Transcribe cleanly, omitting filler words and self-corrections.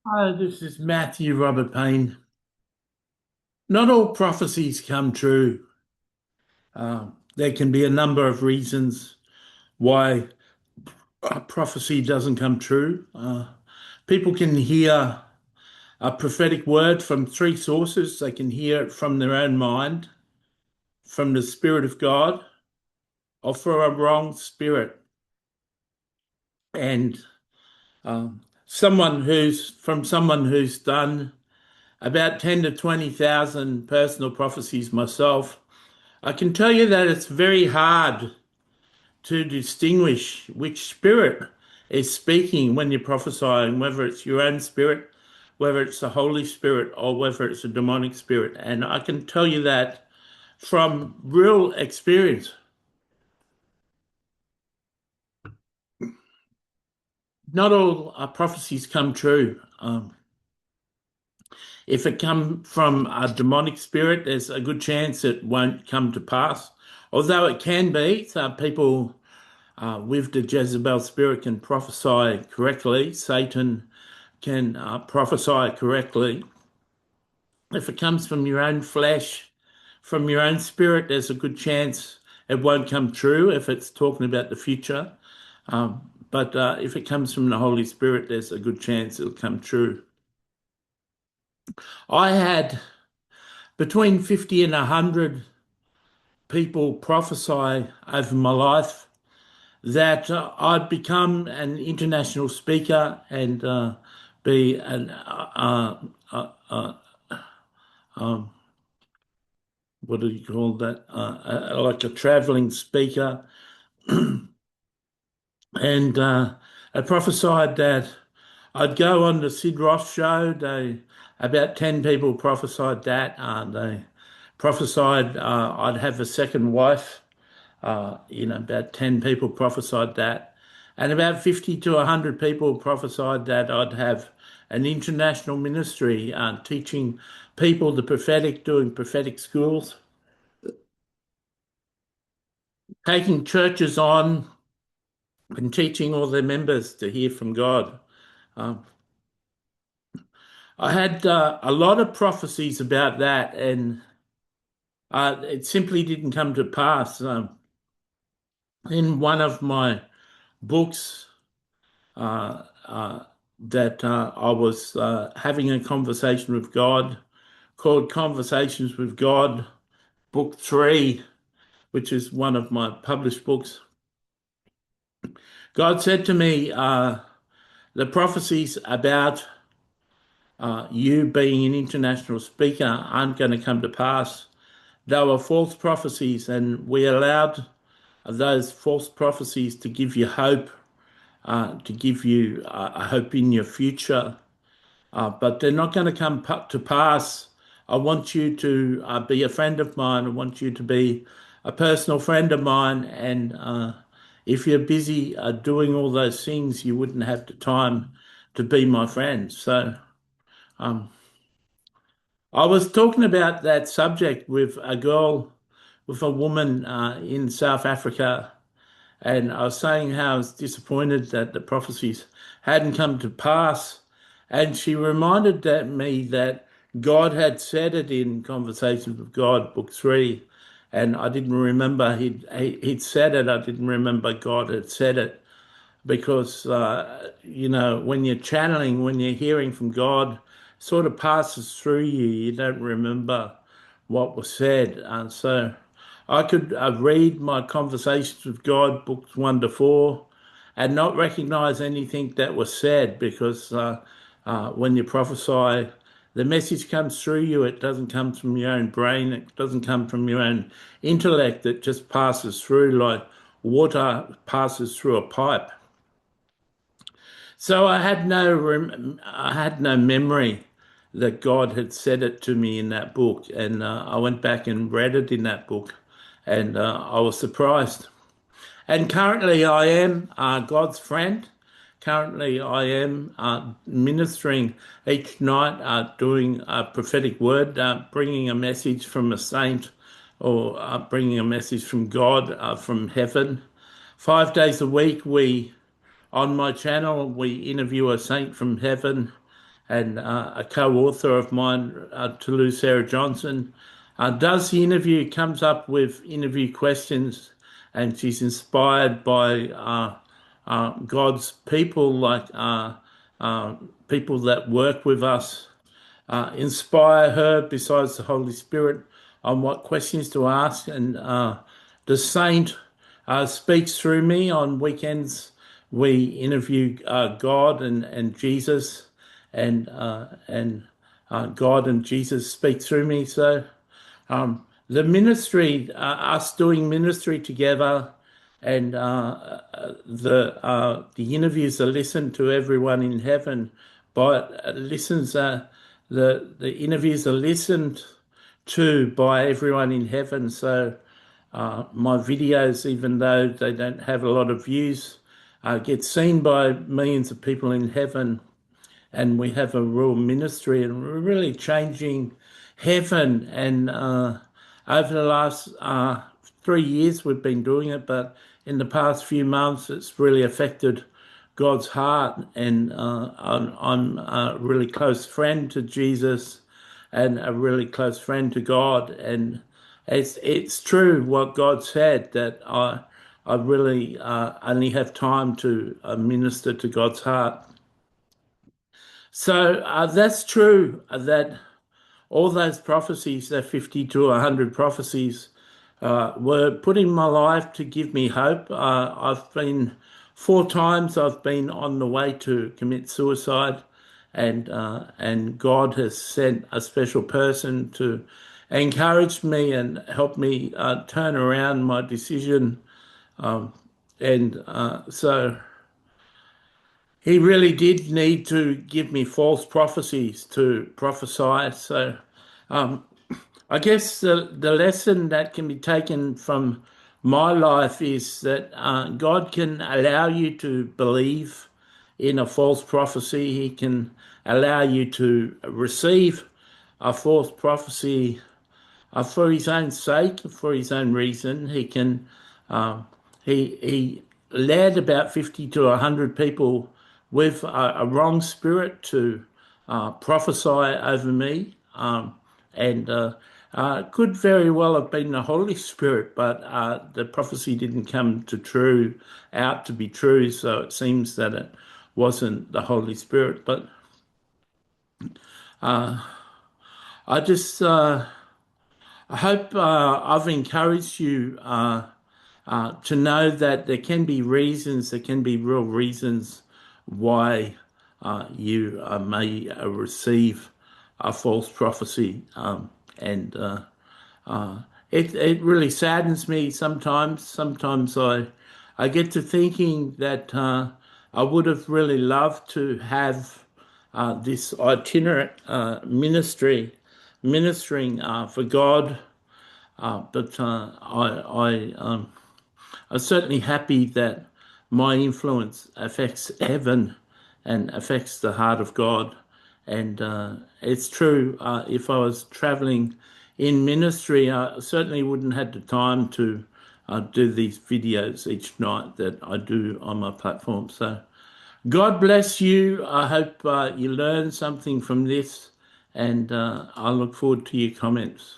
Hi, this is Matthew Robert Payne. Not all prophecies come true. There can be a number of reasons why a prophecy doesn't come true. People can hear a prophetic word from three sources. They can hear it from their own mind, from the Spirit of God, or from a wrong spirit. And someone who's done about 10 to 20,000 personal prophecies myself, I can tell you that it's very hard to distinguish which spirit is speaking when you're prophesying, whether it's your own spirit, whether it's the Holy Spirit, or whether it's a demonic spirit. And I can tell you that from real experience. Not all prophecies come true. If it come from a demonic spirit, there's a good chance it won't come to pass. Although it can be, so people with the Jezebel spirit can prophesy correctly. Satan can prophesy correctly. If it comes from your own flesh, from your own spirit, there's a good chance it won't come true if it's talking about the future. But if it comes from the Holy Spirit, there's a good chance it'll come true. I had between 50 and 100 people prophesy over my life that I'd become an international speaker and be an um, what do you call that? Like a traveling speaker, and I prophesied that I'd go on the Sid Roth show. About 10 people prophesied that. They prophesied I'd have a second wife. About 10 people prophesied that. And about 50 to 100 people prophesied that I'd have an international ministry teaching people the prophetic, doing prophetic schools, taking churches on and teaching all their members to hear from God. Um, I had a lot of prophecies about that, and it simply didn't come to pass. In one of my books, uh, uh, that I was having a conversation with God called Conversations with God, Book 3, which is one of my published books. God said to me, the prophecies about you being an international speaker aren't going to come to pass. They were false prophecies, and we allowed those false prophecies to give you hope, to give you a hope in your future. But they're not going to come to pass. I want you to be a friend of mine. I want you to be a personal friend of mine. And if you're busy doing all those things, you wouldn't have the time to be my friend. So um, I was talking about that subject with a girl, with a woman in South Africa, and I was saying how I was disappointed that the prophecies hadn't come to pass. And she reminded me that God had said it in Conversations with God, Book 3. And I didn't remember he'd said it. I didn't remember God had said it because, when you're channeling, when you're hearing from God, it sort of passes through you. You don't remember what was said. And so I could read my Conversations with God, books 1 to 4, and not recognize anything that was said because when you prophesy, the message comes through you. It doesn't come from your own brain. It doesn't come from your own intellect. It just passes through like water passes through a pipe. So I had no memory that God had said it to me in that book, and I went back and read it in that book, and I was surprised. And currently, I am God's friend. Currently, I am ministering each night, doing a prophetic word, bringing a message from a saint, or bringing a message from God, from heaven. 5 days a week, we on my channel, we interview a saint from heaven and a co-author of mine, Tolu Sarah Johnson, does the interview, comes up with interview questions, and she's inspired by God's people, like people that work with us, inspire her besides the Holy Spirit on what questions to ask. And the saint speaks through me on weekends. We interview God and Jesus, and God and Jesus speak through me. So the ministry, us doing ministry together, and the interviews are listened to everyone in heaven, but the interviews are listened to by everyone in heaven. So my videos, even though they don't have a lot of views, get seen by millions of people in heaven, and we have a real ministry, and we're really changing heaven. And over the last 3 years we've been doing it, but in the past few months it's really affected God's heart. And I'm a really close friend to Jesus and a really close friend to God, and it's true what God said, that I really only have time to minister to God's heart. So that's true, that all those prophecies, the 50 to 100 prophecies, were put in my life to give me hope. I've been 4 times I've been on the way to commit suicide, and God has sent a special person to encourage me and help me turn around my decision. So he really did need to give me false prophecies to prophesy. So I guess the lesson that can be taken from my life is that God can allow you to believe in a false prophecy. He can allow you to receive a false prophecy for his own sake, for his own reason. He can. He led about 50 to 100 people with a wrong spirit to prophesy over me, and could very well have been the Holy Spirit, but the prophecy didn't come out to be true, so it seems that it wasn't the Holy Spirit. But I just I hope I've encouraged you to know that there can be reasons, there can be real reasons why you may receive a false prophecy. And it really saddens me sometimes. Sometimes I get to thinking that I would have really loved to have this itinerant ministering for God, but I'm certainly happy that my influence affects heaven and affects the heart of God. And it's true, if I was traveling in ministry, I certainly wouldn't have the time to do these videos each night that I do on my platform. So God bless you. I hope you learn something from this, and I look forward to your comments.